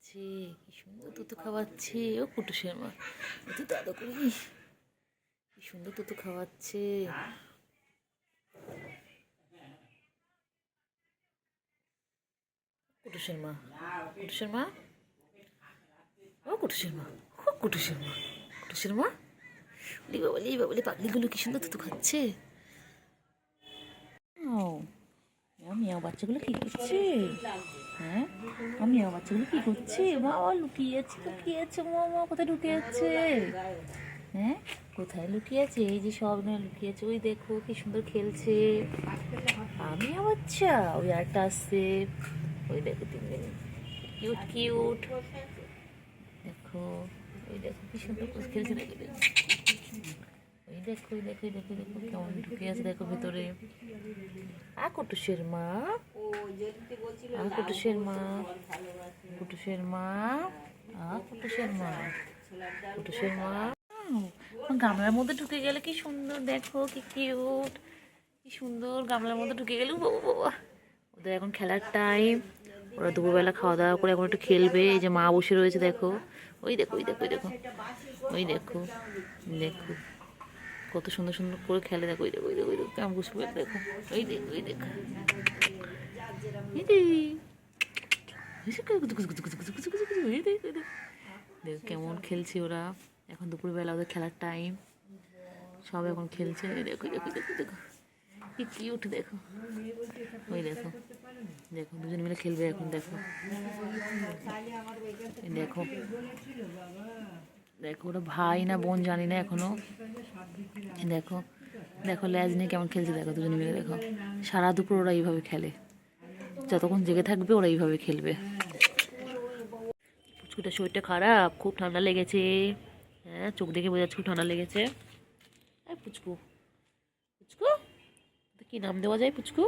খাওয়াচ্ছে, কি সুন্দর তুতু খাওয়াচ্ছে। ও কুটুসের মা, তুই দাদা করি, কি সুন্দর তুতু খাওয়াচ্ছে। কুটুসের মা, কুটুসের মা, ও কুটুসের মা, ও কুটুসের মা, কুটুসের মা, বাবালি বাবালি পাগলিগুলো কি সুন্দর তুতু খাচ্ছে। মিয়াও বাচ্চাগুলো কি করছে? হ্যাঁ, মিয়াও বাচ্চাগুলো কি করছে? বাবা লুকিয়ে আছে, লুকিয়ে আছে। মামা কোথায় ঢুকে যাচ্ছে? হ্যাঁ, কোথায় লুকিয়ে আছে? এই যে সব না লুকিয়ে আছে। ওই দেখো কি সুন্দর খেলছে। মিয়াও বাচ্চা, ওই আরেকটা আসছে। ওই দেখো তিনজন কিউট কিউট। দেখো, ওই দেখো কি সুন্দর খেলছে। দেখো ওই দেখো, ওই দেখো, ওই দেখো, দেখো কেমন ঢুকে আছে দেখো ভেতরে। কুটুসের মা, কুটুসের মা, কুটুসের মা, কুটুসের মা, কুটুসের মা। গামলার মধ্যে ঢুকে গেলে কি সুন্দর, দেখো কি কিউট, কি সুন্দর গামলার মধ্যে ঢুকে গেল। বাবা, ওদের এখন খেলার টাইম। ওরা দুপুরবেলা খাওয়া দাওয়া করে এখন একটু খেলবে। এই যে মা বসে রয়েছে দেখো। ওই দেখো, ওই দেখো, ওই দেখো, ওই দেখো, দেখো কত সুন্দর সুন্দর করে খেলে। দেখো ওই দেখো, ওই দেখো, ওই দেখো কেমন বসে পড়ে। দেখো ওই দেখো, ওই দেখো, দেখো কেমন খেলছে ওরা। এখন দুপুরবেলা ওদের খেলার টাইম, সব এখন খেলছে। দেখো দেখো দেখো, দেখো কি কিউট। দেখো ওই দেখো, দেখো দুজন মিলে খেলবে এখন। দেখো দেখো, দেখো ওরা ভাই না বোন জানি না এখনো। দেখো দেখো ল্যাজ নিয়ে কেমন খেলছে। দেখো দুজনে মিলে। দেখো সারা দুপুর ওরা এইভাবে খেলে, যতক্ষণ জেগে থাকবে ওরা এইভাবে খেলবে। পুচকুটার শরীরটা খারাপ, খুব ঠান্ডা লেগেছে। হ্যাঁ, চোখ দেখে বোঝা যাচ্ছে খুব ঠান্ডা লেগেছে। পুচকু, পুচকু কি নাম দেওয়া যায় পুচকু?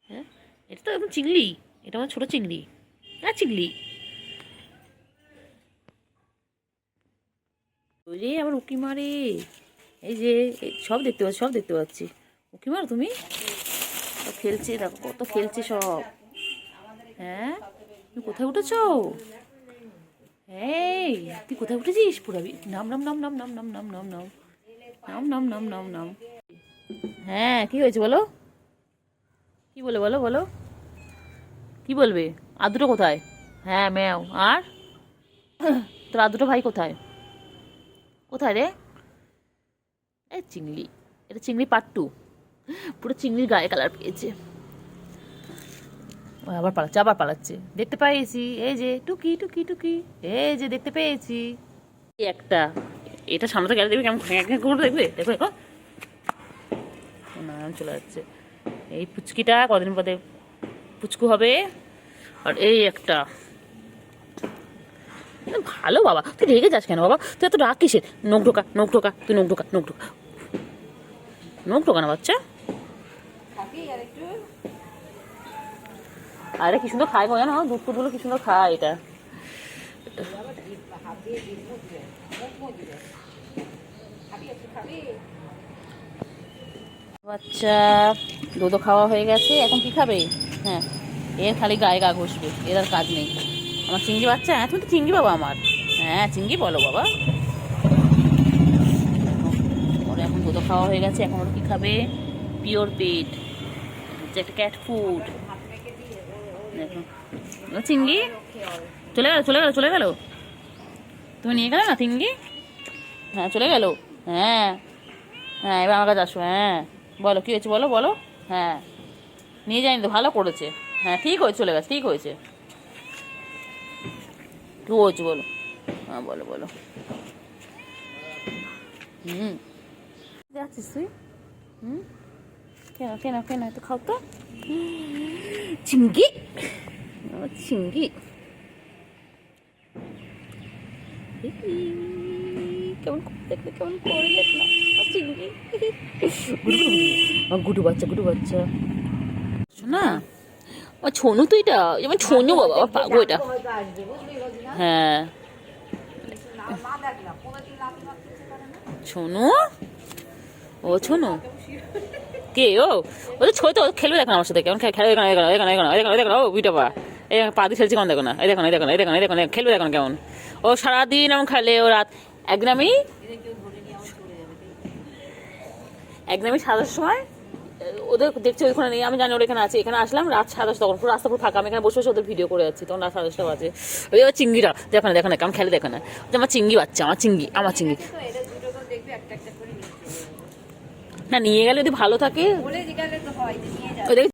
হ্যাঁ, এটা তো একদম চিংড়ি। এটা আমার ছোট চিংড়ি। হ্যাঁ চিংড়ি। ওই রে আবার উকি মারে। এই যে সব দেখতে পাচ্ছি, সব দেখতে পাচ্ছি। উকি মারো তুমি। খেলছে দেখো, কত খেলছে সব। হ্যাঁ, তুমি কোথায় উঠেছ? এই তুই কোথায় উঠেছিস? পুরাবি নাম নাম নাম নাম নাম নাম নাম নাম নাম নাম নাম নাম নাম নাম। হ্যাঁ, কি হয়েছে বলো? কি বলে বলো, বলো কি বলবে? আর দুটো কোথায়? হ্যাঁ ম্যাও। আর তোর আর দুটো ভাই কোথায়? কোথায় রে? এই চিংড়ি, এটা চিংড়ি পার্ট 2। পুরো চিংড়ির গায়ে কালার পেয়েছে। আবার পালাচ্ছে, আবার পালাচ্ছে। দেখতে পেয়েছি, এই যে টুকি টুকি টুকি, এই যে দেখতে পেয়েছি একটা। এটা সামনে গেলে দেখবে কেমন করে দেখবে। দেখো না চলে যাচ্ছে। এই পুচকিটা কদিন পরে পুচকু হবে। আর এই একটা ভালো। বাবা তুই রেগে যাস কেন? বাবা তুই এত রাগ কিসের? নখ ঢোকা, নখ ঢোকা, তুই নখ ঢোকা, নখ ঢোকা, নখ ঢোকা না বাচ্চা। আরে কি সুন্দর খায় গো, জানো দুধ ফুটগুলো কি সুন্দর খায়। এটা বাচ্চা দুধ খাওয়া হয়ে গেছে, এখন কি খাবে? হ্যাঁ, এর খালি গায়ে গা ঘষবে, এর আর কাজ নেই। আমার চিংড়ি বাচ্চা। হ্যাঁ তুমি তো চিংড়ি বাবা আমার। হ্যাঁ চিংড়ি বলো বাবা। ওর এখন দুধ খাওয়া হয়ে গেছে, এখন ওর কি খাবে? পিওর পেট, হচ্ছে একটা ক্যাট ফুড। দেখো চিংড়ি চলে গেল, চলে গেল, চলে গেল। তুমি নিয়ে গেলে না চিংড়ি? হ্যাঁ চলে গেল। হ্যাঁ হ্যাঁ, এবার আমার কাছে আসো। হ্যাঁ বলো কী হয়েছে, বলো বলো। হ্যাঁ নিয়ে যায়নি তো, ভালো করেছে। হ্যাঁ ঠিক হয়েছে, চলে গেছে, ঠিক হয়েছে। কী হয়েছে বলো? হ্যাঁ বলো বলো। যাচ্ছিস তুই? কেন কেন কেন তো খাও তো। চিংড়ি, চিংড়ি কেমন দেখলে, কেমন করে দেখ না চিংড়ি। গুডু বাচ্চা, গুডু বাচ্চা শোনা। ছোনু তো, এটা যেমন ছোনু বাবা পাগো এটা। হ্যাঁ ছোনু, ও ছোনু কে? ও তো ছোট, খেলবে দেখো আমার সাথে কেমন খেলে। এখানে এখানে এখানে এখানে এখানে দেখো বিটা বা। এই পা দিয়ে খেলছে কেমন, দেখো না, এই দেখো না, এই দেখো না, এই দেখো না, এই দেখো না, খেলবে দেখো না কেমন। ও সারাদিন এমন খেলে। ও রাত একদিন আমি 7টার সময় ওদের দেখছি ওইখানে নেই, আমি জানি ওর এখানে আছে, এখানে আসলাম রাত 7:30, তখন পুরো রাস্তা পুরো ফাঁকা, আমি এখানে বসে বসে ওদের ভিডিও করে যাচ্ছি, তখন রাত 7:30 বাজে। ওই চিংড়িটা দেখো না, দেখো না কেমন খেলে, দেখো না, আমার চিংড়ি বাচ্চা, আমার চিংড়ি, আমার চিংড়ি। না নিয়ে গেলে যদি ভালো থাকে ওই দেখ।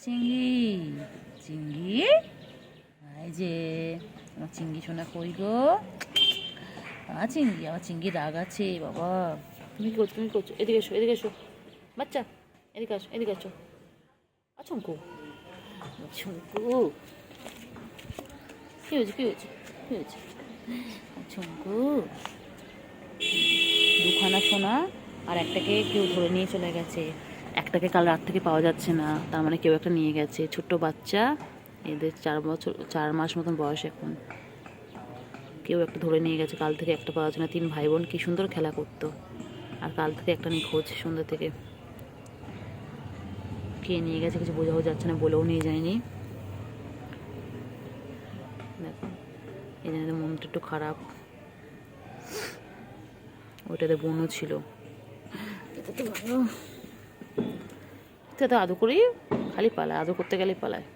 চিংড়ি, চিংড়ি, এই যে আমার চিংড়ি সোনা কই গো, চিংড়ি, আমার চিংড়ি রাগ আছে বাবা। তুমি কি করছো, তুমি কি করছো, এদিকে এসো, এদিকে এসো বাচ্চা, এদিকে আসো, এদিকে আসো। আচমকু ঝুঁকু, কি হয়েছে, কি হয়েছে, কি হয়েছে, ঝুঁকু। দুখানা সোনা আর একটাকে কেউ ধরে নিয়ে চলে গেছে, একটাকে কাল রাত থেকে পাওয়া যাচ্ছে না, তার মানে কেউ একটা নিয়ে গেছে। ছোট্ট বাচ্চা, এদের 4 মাস মতন বয়স এখন, কেউ একটা ধরে নিয়ে গেছে, কাল থেকে একটা পাওয়া যাচ্ছে না। 3 ভাই বোন কি সুন্দর খেলা করতো, আর কাল থেকে একটা নিখোঁজ সন্ধ্যা থেকে। কে নিয়ে গেছে কিছু বোঝাও যাচ্ছে না, বলেও নিয়ে যায়নি। দেখো এই জন্য মনটা একটু খারাপ। ওইটাতে বোনও ছিল, তো আদর করি, খালি পালায়, আদর করতে গেলেই পালায়,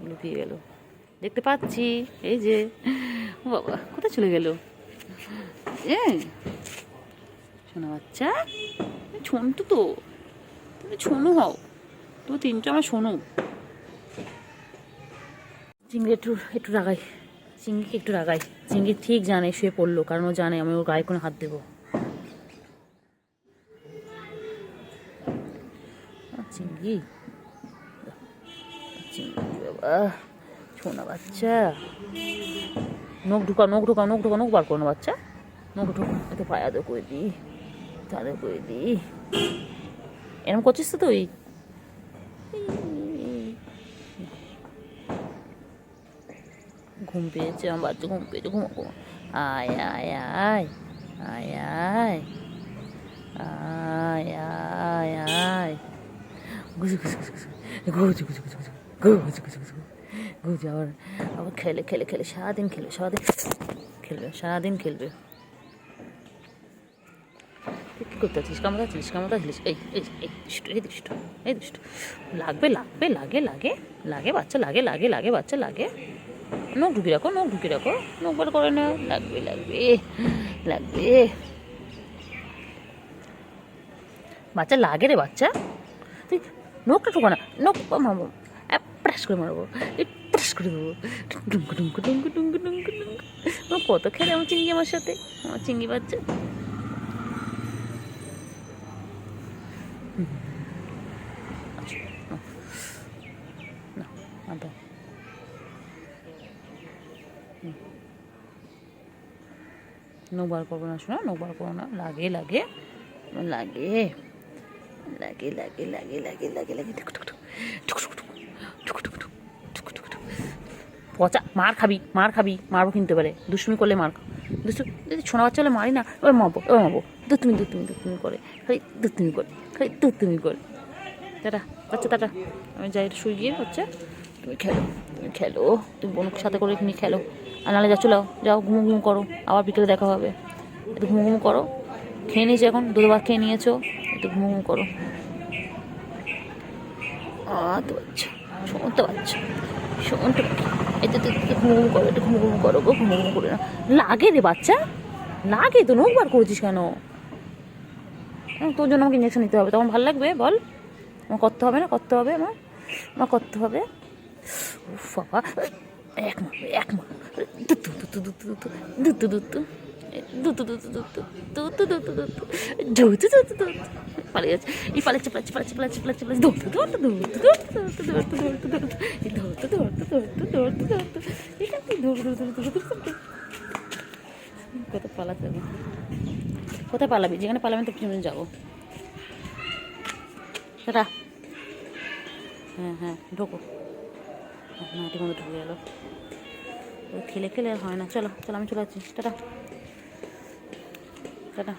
লুকিয়ে গেল, দেখতে পাচ্ছি এই যে। ও বাবা কোথায় চলে গেল, শোনা বাচ্চা, ছোনটু তো, তুমি ছোনো হও, তুমি 3টা আমার শোনো। চিংড়ি একটু একটু রাগাই, চিংড়িকে একটু রাগাই। চিংড়ি ঠিক জানে শুয়ে পড়লো, কারণ ও জানে আমি ওর গায়ে কোনো হাত দেবো। চিংড়ি, চিংড়ি বাবা, ছোনা বাচ্চা, নখ ঢুকা, নখ ঢুকা, নখ ঢুকা, নখ বার করো না বাচ্চা, নখ ঢুকা, এত পায়ে আদর করে দিই, আদর করে দিই। এরম করছিস তো তুই? ঘুম পেয়েছে আমার বাচ্চা, ঘুম পেয়েছে, ঘুমা ঘুমা। আয় আয় আয় আয় আয় আয় আয় আয়, গুজু গুজু গুজু গুজু গুজু গুজু গুজু গুজু গুজু গুজু গুজু। আবার আবার খেলে খেলে খেলে সারাদিন খেলবে, সারাদিন খেলবে, সারাদিন খেলবে। তুই কী করতে আছিস? কামড়াচ্ছিস, কামড়াচ্ছিস? এই এই এই দুষ্টু, এই দুষ্টু, এই দুষ্টু। লাগবে লাগবে, লাগে লাগে লাগে বাচ্চা, লাগে লাগে লাগে বাচ্চা, লাগে। নখ ঢুকি রাখো, নখ ঢুকি রাখো, নখ বার করে না, লাগবে লাগবে লাগবে বাচ্চা, লাগে রে বাচ্চা। তুই নখটা ঠোকা না, নখ মারবো, প্রাস করে মারবো, প্রাস করে দেবো, ডুমকু ডুমকু ডুমকু ডুমকু ডুমকু ডুমকু। কত খেলে আমার চিংড়ি, আমার সাথে, আমার চিংড়ি বাচ্চা। না আদা, নখ বার করবো না, শোনা, নখ বার করবো না, লাগে লাগে লাগে লাগে লাগে লাগে লাগে লাগে লাগে, পচা। মার খাবি, মার খাবি, মারবো কিনতে পারে, দুষ্টুমি করলে মার। দুষ্টু যদি ছোনা বাচ্চা হলে মারি না, ওই মারবো, ওই মারবো। দুতুমি দুতুমি দুতুমি করে, খালি দুতুমি করে, খালি দুতুমি করে। টাটা বাচ্চা, টাটা। আমি যাই একটু শুই গিয়ে, হচ্ছে তুমি খেলো, তুমি খেলো, তুমি বোনকে সাথে করে নিয়ে খেলো। আর নাহলে যা, চলো যাও, ঘুমো ঘুমো করো, আবার বিকেলে দেখা হবে। একটু ঘুমো ঘুমো করো, খেয়ে নিয়েছো এখন, দুধ ভাত খেয়ে নিয়েছো, একটু ঘুমো ঘুমো করো। তো বাচ্চা, শুনতে বাচ্চা, শুনতে পাচ্ছি। এতে তো ঘুমো ঘুমো করো, একটু ঘুমো ঘুমো করো গো, ঘুমো ঘুমো করে না। লাগে রে বাচ্চা, লাগে তো, নখ বার করেছিস কেন? তোর জন্য আমাকে ইঞ্জেকশন নিতে হবে, তখন ভালো লাগবে বল? আমার করতে হবে না, করতে হবে, আমার আমার করতে হবে। উফ বাবা, এক মারবে, এক মার, দুতু দুতু দুতু দুতু দুতু দুতু দুতু দুতু দুতু দুতু দুতু দুতু দুতু দুতু দুতু পালিয়ে যাচ্ছে। এই পালাচ্ছে পালাচ্ছে পালাচ্ছে পালাচ্ছে পালাচ্ছে পালাচ্ছে, দৌড়তে দৌড়তে দৌড়তে দৌড়তে দৌড়তে দৌড়তে দৌড়তে দৌড়তে এই দৌড়তে দৌড়তে দৌড়তে দৌড়তে দৌড়তে এখান থেকে দৌড় দৌড় দৌড় দৌড় দৌড়তে। কোথায় পালাতে হবে? কোথায় পালাবি? যেখানে পালাবি তো পিছনে যাবো। সেটা হ্যাঁ হ্যাঁ, ঢোকো। নাটি মতো ঢুকে গেলো। খেলে খেলে আর হয় না। চলো চলো, আমি চলে যাচ্ছি। Tata tata.